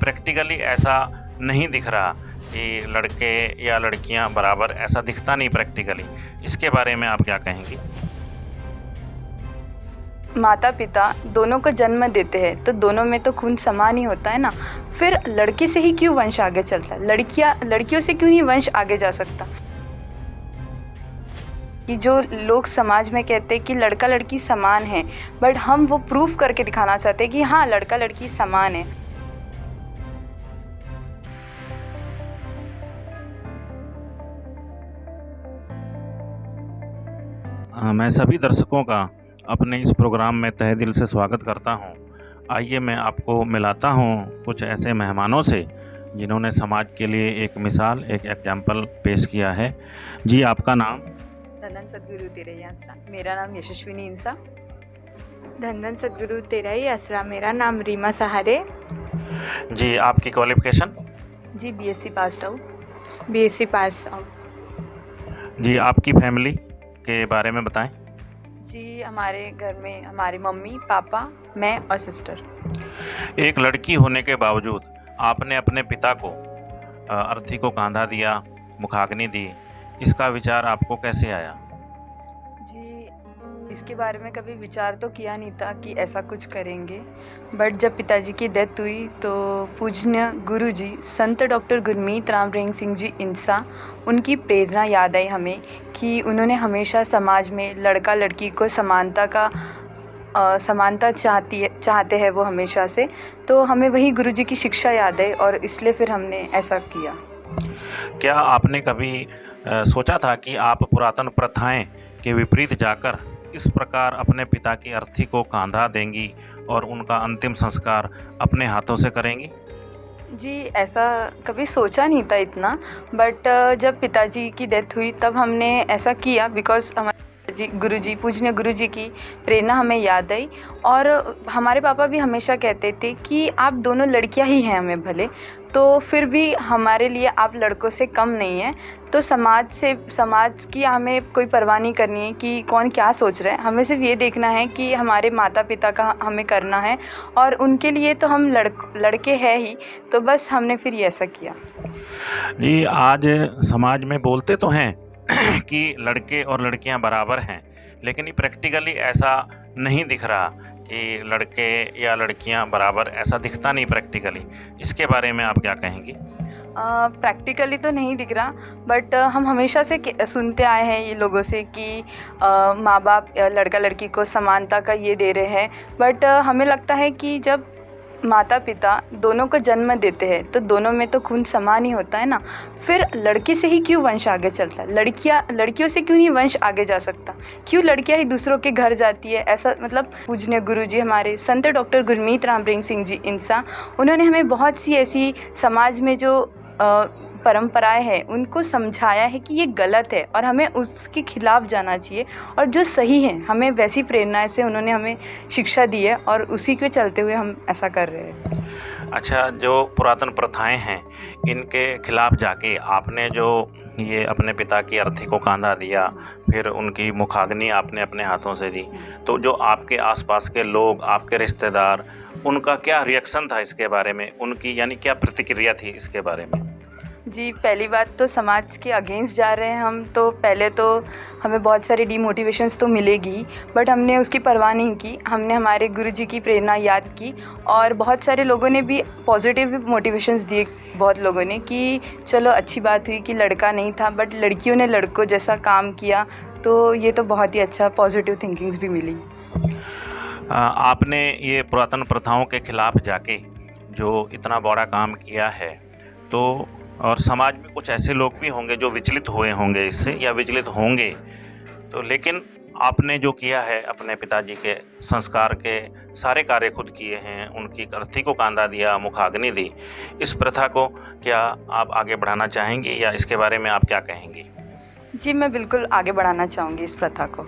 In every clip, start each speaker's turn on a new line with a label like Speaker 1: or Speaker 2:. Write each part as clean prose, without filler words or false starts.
Speaker 1: Practically ऐसा नहीं दिख रहा कि लड़के या लड़कियां बराबर, ऐसा दिखता नहीं प्रैक्टिकली। इसके बारे में आप क्या कहेंगी?
Speaker 2: माता पिता दोनों को जन्म देते हैं तो दोनों में तो खून समान ही होता है ना। फिर लड़की से ही क्यों वंश आगे चलता है? लड़कियों से क्यों नहीं वंश आगे जा सकता? कि जो लोग समाज में कहते हैं कि लड़का लड़की समान है, बट हम वो प्रूफ करके दिखाना चाहते हैं कि हाँ, लड़का लड़की समान है।
Speaker 1: मैं सभी दर्शकों का अपने इस प्रोग्राम में तहे दिल से स्वागत करता हूं। आइए मैं आपको मिलाता हूं कुछ ऐसे मेहमानों से जिन्होंने समाज के लिए एक मिसाल, एक एग्जाम्पल पेश किया है। जी, आपका नाम?
Speaker 2: धन सद्गुरु तेरा ही आसरा। मेरा नाम यशस्विनी इंसा।
Speaker 3: धन सद्गुरु तेरा ही आसरा। मेरा नाम रीमा सहारे।
Speaker 1: जी, आपकी क्वालिफिकेशन?
Speaker 2: जी, BSc pass out.
Speaker 3: BSc pass out.
Speaker 1: जी, आपकी फैमिली के बारे में बताएं।
Speaker 2: जी, हमारे घर में हमारी मम्मी, पापा, मैं और सिस्टर।
Speaker 1: एक लड़की होने के बावजूद आपने अपने पिता को अर्थी को कांधा दिया, मुखाग्नि दी, इसका विचार आपको कैसे आया?
Speaker 2: जी, इसके बारे में कभी विचार तो किया नहीं था कि ऐसा कुछ करेंगे, बट जब पिताजी की डेथ हुई तो पूजनीय गुरुजी संत डॉक्टर गुरमीत राम रहीम सिंह जी इंसा, उनकी प्रेरणा याद आई हमें कि उन्होंने हमेशा समाज में लड़का लड़की को समानता चाहते हैं वो हमेशा से। तो हमें वही गुरुजी की शिक्षा याद आई और इसलिए फिर हमने ऐसा किया।
Speaker 1: क्या आपने कभी सोचा था कि आप पुरातन प्रथाएं के विपरीत जाकर इस प्रकार अपने पिता की अर्थी को कांधा देंगी और उनका अंतिम संस्कार अपने हाथों से करेंगी?
Speaker 2: जी, ऐसा कभी सोचा नहीं था इतना, बट जब पिताजी की डेथ हुई तब हमने ऐसा किया बिकॉज़ हमारे गुरुजी पूजनीय गुरुजी की प्रेरणा हमें याद आई। और हमारे पापा भी हमेशा कहते थे कि आप दोनों लड़कियां ही हैं हमें भले, तो फिर भी हमारे लिए आप लड़कों से कम नहीं हैं। तो समाज की हमें कोई परवाह नहीं करनी है कि कौन क्या सोच रहा है। हमें सिर्फ ये देखना है कि हमारे माता पिता का हमें करना है और उनके लिए तो हम लड़के हैं ही, तो बस हमने फिर ये ऐसा किया।
Speaker 1: जी, आज समाज में बोलते तो हैं कि लड़के और लड़कियां बराबर हैं, लेकिन ये प्रैक्टिकली ऐसा नहीं दिख रहा कि लड़के या लड़कियां बराबर, ऐसा दिखता नहीं प्रैक्टिकली। इसके बारे में आप क्या कहेंगी?
Speaker 2: प्रैक्टिकली तो नहीं दिख रहा, बट हम हमेशा से सुनते आए हैं ये लोगों से कि माँ बाप लड़का लड़की को समानता का ये दे रहे हैं, बट हमें लगता है कि जब माता पिता दोनों को जन्म देते हैं तो दोनों में तो खून समान ही होता है ना। फिर लड़की से ही क्यों वंश आगे चलता है? लड़कियों से क्यों नहीं वंश आगे जा सकता? क्यों लड़कियां ही दूसरों के घर जाती है? ऐसा मतलब पूजनीय गुरुजी हमारे संत डॉक्टर गुरमीत राम रहीम सिंह जी इंसा, उन्होंने हमें बहुत सी ऐसी समाज में जो परंपराएं हैं उनको समझाया है कि ये गलत है और हमें उसके खिलाफ जाना चाहिए, और जो सही है हमें वैसी प्रेरणा से उन्होंने हमें शिक्षा दी है और उसी के चलते हुए हम ऐसा कर रहे हैं।
Speaker 1: अच्छा, जो पुरातन प्रथाएं हैं इनके खिलाफ जाके आपने जो ये अपने पिता की अर्थी को कांधा दिया, फिर उनकी मुखाग्नि आपने अपने हाथों से दी, तो जो आपके आसपास के लोग, आपके रिश्तेदार, उनका क्या रिएक्शन था इसके बारे में? उनकी यानी क्या प्रतिक्रिया थी इसके बारे में?
Speaker 2: जी, पहली बात तो समाज के अगेंस्ट जा रहे हैं हम, तो पहले तो हमें बहुत सारी डीमोटिवेशंस तो मिलेगी, बट हमने उसकी परवाह नहीं की। हमने हमारे गुरुजी की प्रेरणा याद की और बहुत सारे लोगों ने भी पॉजिटिव मोटिवेशंस दिए, बहुत लोगों ने, कि चलो अच्छी बात हुई कि लड़का नहीं था बट लड़कियों ने लड़कों जैसा काम किया, तो ये तो बहुत ही अच्छा पॉजिटिव थिंकिंग्स भी मिली।
Speaker 1: आपने ये पुरातन प्रथाओं के खिलाफ जाके जो इतना बड़ा काम किया है, तो और समाज में कुछ ऐसे लोग भी होंगे जो विचलित हुए होंगे इससे या विचलित होंगे, तो लेकिन आपने जो किया है, अपने पिताजी के संस्कार के सारे कार्य खुद किए हैं, उनकी अर्थी को कांधा दिया, मुखाग्नि दी, इस प्रथा को क्या आप आगे बढ़ाना चाहेंगी या इसके बारे में आप क्या कहेंगी?
Speaker 2: जी, मैं बिल्कुल आगे बढ़ाना चाहूँगी इस प्रथा को,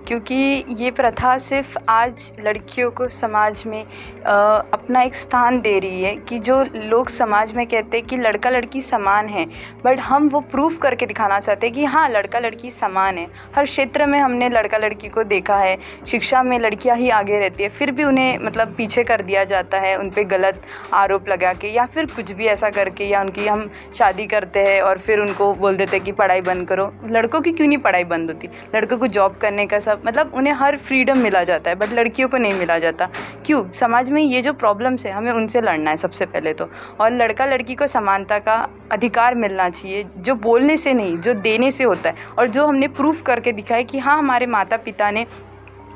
Speaker 2: क्योंकि ये प्रथा सिर्फ आज लड़कियों को समाज में अपना एक स्थान दे रही है कि जो लोग समाज में कहते हैं कि लड़का लड़की समान है, बट हम वो प्रूफ करके दिखाना चाहते हैं कि हाँ, लड़का लड़की समान है। हर क्षेत्र में हमने लड़का लड़की को देखा है, शिक्षा में लड़कियां ही आगे रहती है, फिर भी उन्हें मतलब पीछे कर दिया जाता है, उन पे गलत आरोप लगा के या फिर कुछ भी ऐसा करके, या उनकी हम शादी करते हैं और फिर उनको बोल देते हैं कि पढ़ाई बंद करो। लड़कों की क्यों नहीं पढ़ाई बंद होती? लड़कों को जॉब करने का सब मतलब उन्हें हर फ्रीडम मिला जाता है, बट लड़कियों को नहीं मिला जाता। क्यों? समाज में ये जो प्रॉब्लम्स है हमें उनसे लड़ना है सबसे पहले तो। और लड़का लड़की को समानता का अधिकार मिलना चाहिए, जो बोलने से नहीं, जो देने से होता है, और जो हमने प्रूफ करके दिखाया कि हाँ, हमारे माता पिता ने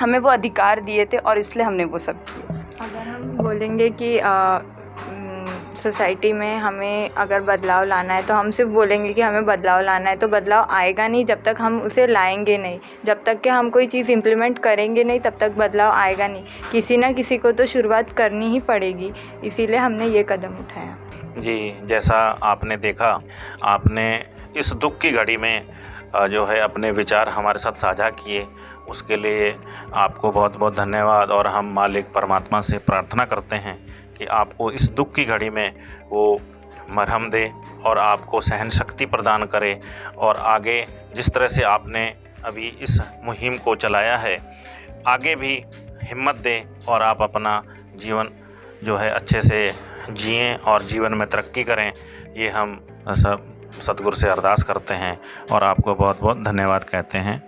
Speaker 2: हमें वो अधिकार दिए थे और इसलिए हमने वो सब किया।
Speaker 3: अगर हम बोलेंगे कि सोसाइटी में हमें अगर बदलाव लाना है तो हम सिर्फ बोलेंगे कि हमें बदलाव लाना है, तो बदलाव आएगा नहीं जब तक हम उसे लाएंगे नहीं। जब तक कि हम कोई चीज़ इम्प्लीमेंट करेंगे नहीं तब तक बदलाव आएगा नहीं। किसी ना किसी को तो शुरुआत करनी ही पड़ेगी, इसीलिए हमने ये कदम उठाया।
Speaker 1: जी, जैसा आपने देखा, आपने इस दुख की घड़ी में जो है अपने विचार हमारे साथ साझा किए, उसके लिए आपको बहुत बहुत धन्यवाद। और हम मालिक परमात्मा से प्रार्थना करते हैं कि आपको इस दुख की घड़ी में वो मरहम दे और आपको सहन शक्ति प्रदान करे, और आगे जिस तरह से आपने अभी इस मुहिम को चलाया है, आगे भी हिम्मत दे और आप अपना जीवन जो है अच्छे से जिएं और जीवन में तरक्की करें। ये हम सब सतगुरु से अरदास करते हैं और आपको बहुत बहुत धन्यवाद कहते हैं।